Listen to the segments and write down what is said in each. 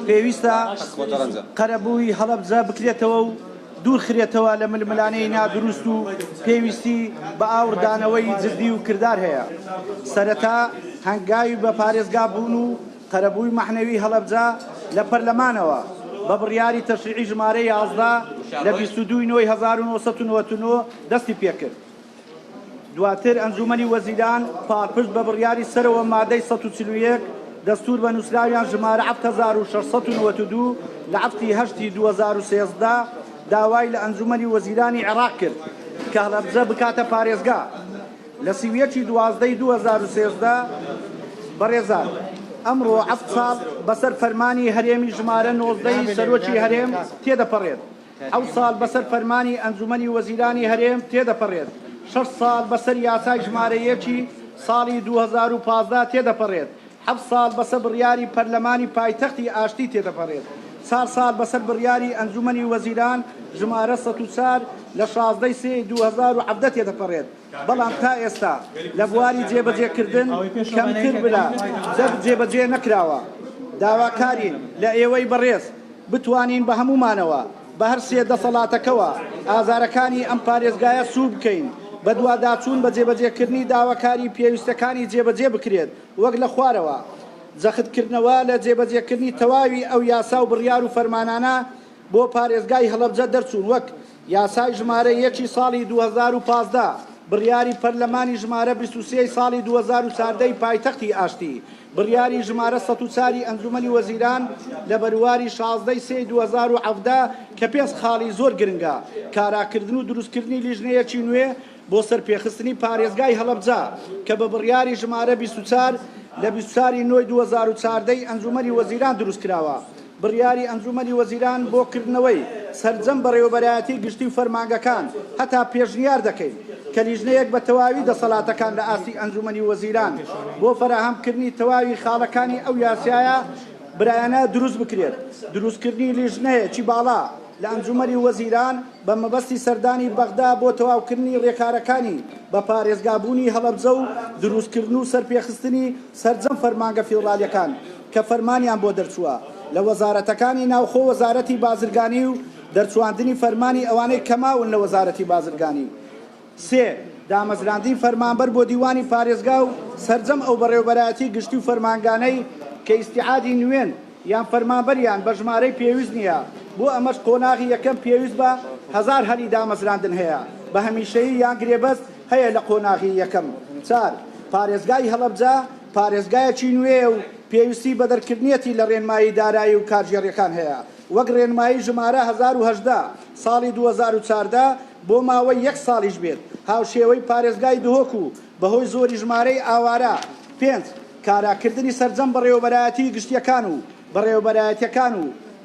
پێویستە قەرەبووی هەڵەبجە بکرێتەوە و دوور خرێتەوە لە ململانەی نادروست و پێویستی بە ئاوردانەوەی جدی و کردار هەیە. سەرەتا هەنگاوی بە پارێزگا بوون و قەرەبووی مەحنەوی هەڵەبجە لە پەرلەمانەوە بە بڕیاری تەشریعی ژمارە 11 لە 22/1999 دەستی پێکرد. دواتر ئەنجومەنی وەزیران پاڵپشت بە بڕیاری سەرەوە مادەی 141 دەستور بە نووسراویان ژمارە 7692 لە 8/8/2013 داوای لە ئەنجومەنی وەزیرانی عێراق کرد کە هەڵەبجە بکاتە پارێزگا. لە 30/12/2013 بەڕێزان ئەمڕۆ 7 ساڵ بەسەر فەرمانی هەرێمی ژمارە 19 سەرۆکی هەرێم تێدەپەڕێت. 7 ساڵ بەسەر فەرمانی ئەنجومەنی وەزیرانی هەرێم تێدەپەڕێت. 6 ساڵ بەسەر یاسای ژمارە 1 ساڵی 2015 تێدەپەڕێت. 7 ساڵ بەسەر بڕیاری پەرلەمانی پایتەختی ئاشتی تێدەپەڕێت. 4 ساڵ بەسەر بڕیاری ئەنجومەنی وەزیران ژمارە 104 لە 16/3/2017 تێدەپەڕێت. بەڵام تا ئێستا لە بواری جێبەجێکردن کەمتر بلا جێبەجێ نەکراوە. داواکارین لە ئێوەی بەڕێز بتوانین بە هەمومانەوە بە هەر سێ دەسەڵاتەکەوە ئازارەکانی ئەم پارێزگایە سوور بکەین بە دوواداچوون بە جێبەجێکردنی داواکاری پێویستەکانی جێبەجێ بکرێت وەک لە خوارەوە. جەختکردنەوە لە جێبەجێکردنی تەواوی ئەو یاسا و بڕیار و فەرمانانە بۆ پارێزگای هەڵەبجە دەرچوون وەک یاسای ژمارە 1 ساڵی 2015 بڕیاری پەرلەمانی ژمارە 23 ساڵی 2014 پایتەختی ئاشتی بڕیاری ژمارە 104 ئەنجومەنی وەزیران لە بەرواری 16/3/2017 کە 5 خاڵی زۆر گرنگە کاراکردن و دروستکردنی لیژنەیەکی نوێ بۆ سەرپێخستنی پارێزگای هەڵەبجە کە بە بڕیاری ژمارە 24 لە 24/9/2014 ئەنجومەنی وەزیران دروست کراوە. بڕیاری ئەنجومەنی وەزیران بۆ کردنەوەی سەرجەم بەڕێوەبەرایەتی گشتی و فەرمانگەکان هەتا پێشنیار دەکەین کە لیژنەیەک بە تەواوی دەسەڵاتەکان لە ئاستی ئەنجومەنی وەزیران بۆ فەراهەمکردنی تەواوی خاڵەکانی ئەو یاسایە برایانە دروست بکرێت. دروستکردنی لیژنەیەکی باڵا لە ئەنجومەنی وەزیران بە مەبەستی سەردانی بەغدا بۆ تەواوکردنی ڕێکارەکانی بە پارێزگابوونی هەڵەبجە و دروستکردن و سەرپێخستنی سەرجەم فەرمانگە فیدڕالیەکان کە فەرمانیان بۆ دەرچووە لە وەزارەتەکانی ناوخۆ وەزارەتی بازرگانی و دەرچواندنی فەرمانی ئەوانەی کەماون لە وەزارەتی بازرگانی. 3 دامەزراندنی فەرمانبەر بۆ دیوانی پارێزگا و سەرجەم ئەو بەڕێوەبەرایەتی گشتی و فەرمانگانەی کە ئیستیعادی نوێن یان فەرمانبەریان بە ژمارەی پێویست نییە. بۆ ئەمەش قۆناغی یەکەم پێویست بە 1000 هەلی دامەزراندن هەیە بە هەمیشەیی یان گرێبەست هەیە لە قۆناغی یەکەم. 4 پارێزگای هەڵەبجە پارێزگایەکی نوێ و پێویستی بە دەرکردنیەتی لە ڕێنمایی دارایی و کارژێڕیەکان هەیە وەک ڕێنمایی ژمارە 1018 ساڵی 2014 بۆ ماوەی 1 ساڵیش بێت. هاوشێوەی پارێزگای دهۆک و بەهۆی زۆری ژمارەی ئاوارە. 5 کاراکردنی سەرجەم بەڕێوەبەرایەتی گشتیەکان و بەڕێوەبەرایەتیەکان و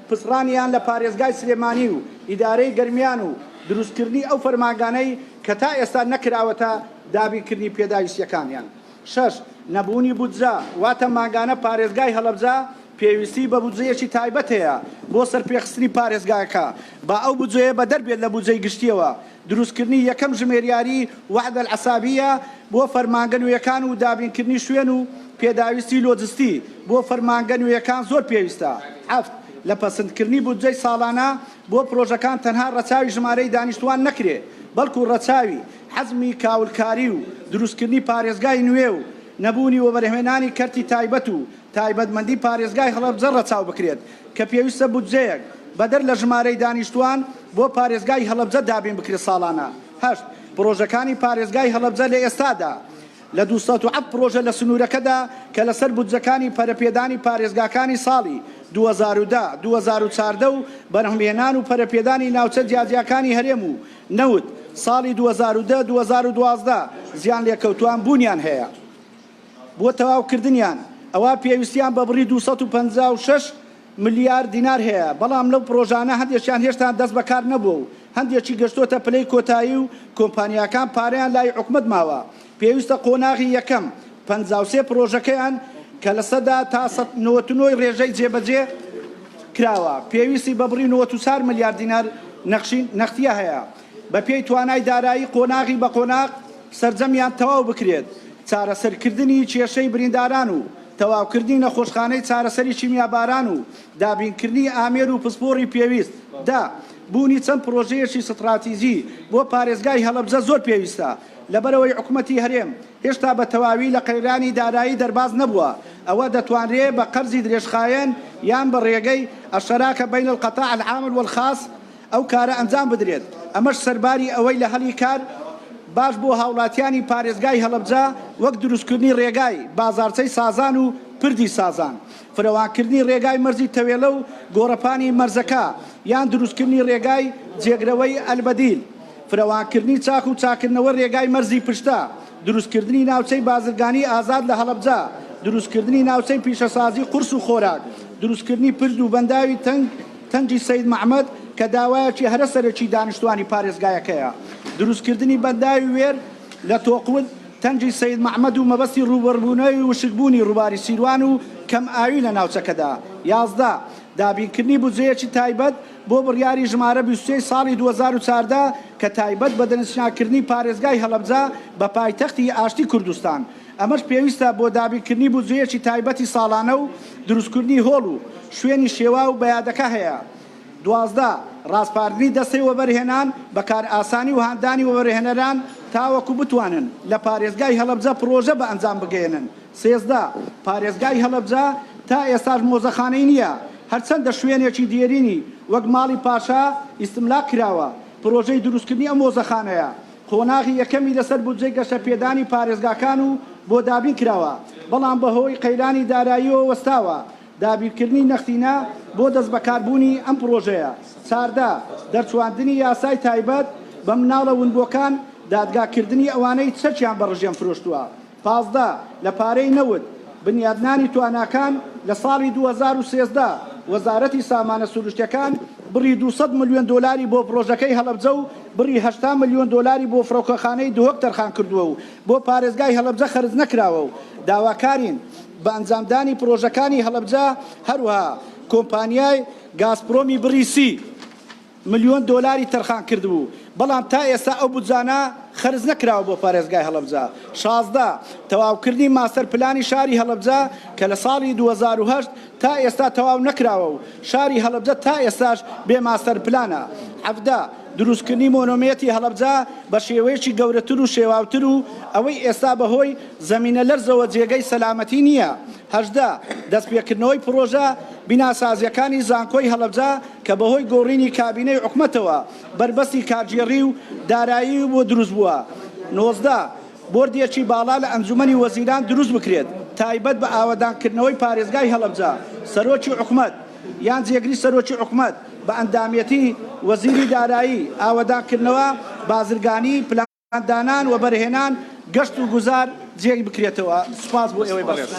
پسڕانیان لە پارێزگای سلێمانی و ئیدارەی گەرمیان و دروستکردنی ئەو فەرمانگانەی کە تا ئێستا نەکراوەتە دابینکردنی پێداویستیەکانیان. 6 نەبوونی بودجە واتە ماگانە پارێزگای هەڵەبجە پێویستی بە بودجەیەکی تایبەت هەیە بۆ سەرپێخستنی پارێزگایەکە با ئەو بودجەیە بەدەربێت لە بودجەی گشتیەوە. دروستکردنی یەکەم ژمێریاری وحدە العەسابیە بۆ فەرمانگە نوێیەکان و دابینکردنی شوێن و پێداویستی لۆجستی بۆ فەرمانگە نوێیەکان زۆر پێویستە. 7 لە پەسەندکردنی بودجەی ساڵانە بۆ پرۆژەکان تەنها ڕەچاوی ژمارەی دانیشتوان نەکرێ بەڵکو ڕەچاوی حەزمی کاولکاری و دروستکردنی پارێزگای نوێ و نەبوونی وەبەرهێنانی کەرتی تایبەت و تایبەتمەندی پارێزگای هەڵەبجە ڕەچاو بکرێت کە پێویستە بودجەیەک بەدەر لە ژمارەی دانیشتوان بۆ پارێزگای هەڵەبجە دابین بکرێت ساڵانە. 8 پرۆژەکانی پارێزگای هەڵەبجە لە ئێستادا لە 207 پرۆژە لە سنوورەکەدا کە لەسەر بودجەکانی پەرەپێدانی پارێزگاکانی ساڵی 2010-2014 و بەرهەمهێنان و پەرەپێدانی ناوچە جیاجیەکانی هەرێم و نەوت ساڵی 2010-2012 زیان لێکەوتوان بوونیان هەیە. بۆ تەواوکردنیان ئەوە پێویستیان بە بڕی 256 ملیارد دینار هەیە بەڵام لەو پرۆژانە هەندێکیان هێشتا دەست بەکار نەبووە و هەندێکی گەشتۆتە پلەی کۆتایی و کۆمپانیاکان پارەیان لای حکومەت ماوە. پێویستە قۆناغی یەکەم 53 پرۆژەکەیان کە لە سەدا تا 99 ڕێژەی جێبەجێ کراوە پێویستی بە بڕی 94 ملیارد دینار نەختیە هەیە. بە پێی توانای دارایی قۆناغی بە قۆناغ سەرجەمیان تەواو بکرێت. چارەسەرکردنی کێشەی برینداران و تەواوکردنی نەخۆشخانەی چارەسەری چیمیاباران و دابینکردنی ئامێر و پسپۆڕی پێویست دا بوونی چەند پرۆژەیەکی ستراتیژی بۆ پارێزگای هەڵەبجە زۆر پێویستە لەبەرەوەی حکوومەتی هەرێم هێشتا بە تەواوی لە قەیرانی دارایی دەرباز نەبووە ئەوە دەتوانرێت بە قەرزی درێژخایەن یان بە ڕێگەی ئەشەراکە بین القطاع العام والخاص ئەو کارە ئەنجام بدرێت ئەمەش سەرباری ئەوەی لە هەڵی کار باش بۆ هاوڵاتیانی پارێزگای هەڵەبجە وەک دروستکردنی ڕێگای بازارچەی سازان و پردی سازان فراوانکردنی ڕێگای مەرزی تەوێلە و گۆڕەپانی مەرزەکە یان دروستکردنی ڕێگای جێگرەوەی ئەلبەدیل فراوانکردنی چاک و چاکردنەوە ڕێگای مەرزی پشتە دروستکردنی ناوچەی بازرگانی ئازاد لە هەڵەبجە دروستکردنی ناوچەی پیشەسازی قورس و خۆراک دروستکردنی پرد و بەنداوی تەنگی سەید محەممەد کە داوایەکی هەرە سەرەکی دانیشتوانی پارێزگایەکەیە دروستکردنی بەنداوی وێر لە تۆقود تەنگی سەید محەممەد و مەبەستی ڕوبەربوونەوەی وشکبوونی ڕووباری سیروان و کەم ئاوی لە ناوچەکەدا 11 دابینکردنی بودجەیەکی تایبەت بۆ بڕیاری ژمارە 23 ساڵی 2014 کە تایبەت بە دەنیشتناکردنی پارێزگای هەڵەبجە بە پایتەختی ئاشتی کوردستان ئەمەش پێویستە بۆ دابینکردنی بودجەیەکی تایبەتی ساڵانە و دروستکردنی هۆڵ و شوێنی شێوا و بەیادەکە هەیە 12 ڕاستپاردنی دەستەی وەبەرهێنان بەکار ئاسانی و هاندانی وەبەرهێنەران تاوەکو بتوانن لە پارێزگای هەڵەبجە پرۆژە بە ئەنجام بگەێنن 13 پارێزگای هەڵەبجە تا ئێستاش مۆزەخانەی نییە هەرچەندە شوێنێکی دیێرینی وەک ماڵی پاشا ئیستملاک کراوە پرۆژەی دروستکردنی ئەم مۆزەخانەیە قۆناغی یەکەمی لەسەر بودجەی گەشەپێدانی پارێزگاکان و بۆ دابین کراوە بەڵام بەهۆی قەیرانی داراییەوە وەستاوە دابینکردنی نەختینە بۆ دەست بەکاربوونی ئەم پرۆژەیە 14 دەرچواندنی یاسای تایبەت بە مناڵە ونبووەکان دادگاکردنی ئەوانەی چەکیان بە ڕژێم فرۆشتووە 15 لە پارەی نەوت بنیادنانی تواناکان لە ساڵی 2013 وەزارەتی سامانە سروشتیەکان بڕی 200 ملیۆن دۆلاری بۆ پرۆژەکەی هەڵەبجە و بڕی 80 ملیۆن دۆلاری بۆ فڕۆکەخانەی دووەک تەرخان کردووە و بۆ پارێزگای هەڵەبجە خەرج نەکراوە و داواکارین بە ئەنجامدانی پرۆژەکانی هەڵەبجە هەروەها کۆمپانیای گازپرۆمی بڕی 30 ملیۆن دۆلاری تەرخان کردبوو بەڵام تا ئێستا ئەو بودجانە خەرج نەکراوە بۆ پارێزگای هەڵەبجە 16 تەواوکردنی ماستەر پلانی شاری هەڵەبجە کە لە ساڵی 2008 تا ئێستا تەواو نەکراوە و شاری هەڵەبجە تا ئێستاش بێ ماستەر پلانە 17 دروستکردنی مۆنۆمێتی هەڵەبجە بە شێوەیەکی گەورەتر و شێواوتر و ئەوەی ئێستا بەهۆی زەمینە لەرزەوە جێگەی سەلامەتی نییە 18 دەستپێکردنەوەی پرۆژە بیناسازیەکانی زانکۆی هەڵەبجە کە بەهۆی گۆڕینی کابینەی حکوومەتەوە بربەستی کارژێڕی و دارایی بۆ دروست بووە 19 بۆردێکی باڵا لە ئەنجومەنی وەزیران دروست بکرێت تایبەت بە ئاوەدانکردنەوەی پارێزگای هەڵەبجە سەرۆکی حکوومەت یان جێگری سەرۆکی حکوومەت بە ئەندامەتی وەزیری دارایی ئاوەدانکردنەوە بازرگانی پلاندانان و بەرهێنان گەشت و گوزار جێی بکرێتەوە سوپاس بۆ ئێوەی بەڕێز